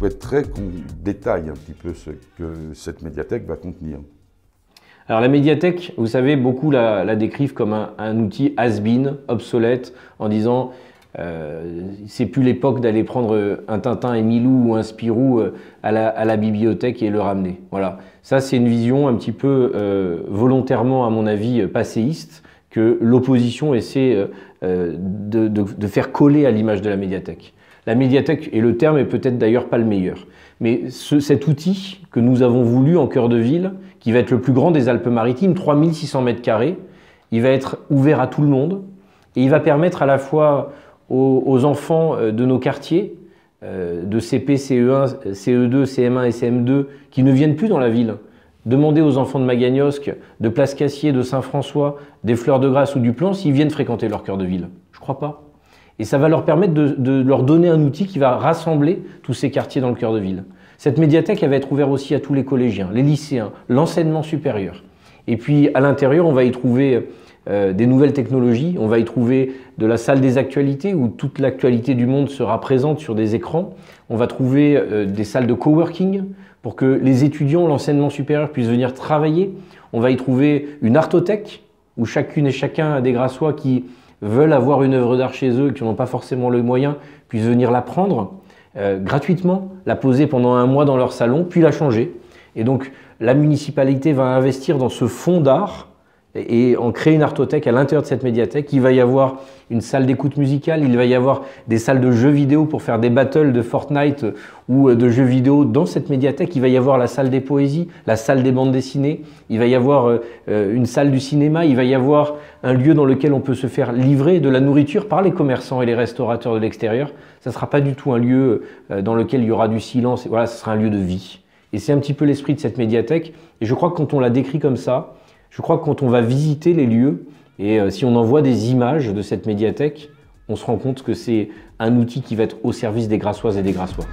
souhaiterais qu'on détaille un petit peu ce que cette médiathèque va contenir. Alors la médiathèque, vous savez, beaucoup la décrivent comme un outil has-been, obsolète, en disant c'est plus l'époque d'aller prendre un Tintin et Milou ou un Spirou à la bibliothèque et le ramener. Voilà, ça c'est une vision un petit peu volontairement, à mon avis, passéiste, que l'opposition essaie de faire coller à l'image de la médiathèque. La médiathèque, et le terme est peut-être d'ailleurs pas le meilleur, mais cet outil que nous avons voulu en cœur de ville, qui va être le plus grand des Alpes-Maritimes, 3600 mètres carrés, il va être ouvert à tout le monde et il va permettre à la fois aux enfants de nos quartiers, de CP, CE1, CE2, CM1 et CM2, qui ne viennent plus dans la ville. Demandez aux enfants de Magagnosc, de Place Cassier, de Saint-François, des Fleurs de Grasse ou du Plan s'ils viennent fréquenter leur cœur de ville. Je crois pas. Et ça va leur permettre de leur donner un outil qui va rassembler tous ces quartiers dans le cœur de ville. Cette médiathèque, elle va être ouverte aussi à tous les collégiens, les lycéens, l'enseignement supérieur. Et puis à l'intérieur, on va y trouver des nouvelles technologies, on va y trouver de la salle des actualités où toute l'actualité du monde sera présente sur des écrans. On va trouver des salles de coworking pour que les étudiants, l'enseignement supérieur puissent venir travailler. On va y trouver une artothèque où chacune et chacun des Grassois qui veulent avoir une œuvre d'art chez eux et qui n'ont pas forcément le moyen puissent venir la prendre gratuitement, la poser pendant un mois dans leur salon, puis la changer. Et donc la municipalité va investir dans ce fonds d'art et en créer une artothèque à l'intérieur de cette médiathèque. Il va y avoir une salle d'écoute musicale, il va y avoir des salles de jeux vidéo pour faire des battles de Fortnite ou de jeux vidéo dans cette médiathèque. Il va y avoir la salle des poésies, la salle des bandes dessinées, il va y avoir une salle du cinéma, il va y avoir un lieu dans lequel on peut se faire livrer de la nourriture par les commerçants et les restaurateurs de l'extérieur. Ça ne sera pas du tout un lieu dans lequel il y aura du silence, voilà, ce sera un lieu de vie. Et c'est un petit peu l'esprit de cette médiathèque. Et je crois que quand on la décrit comme ça, je crois que quand on va visiter les lieux, et si on envoie des images de cette médiathèque, on se rend compte que c'est un outil qui va être au service des Grassoises et des Grassois.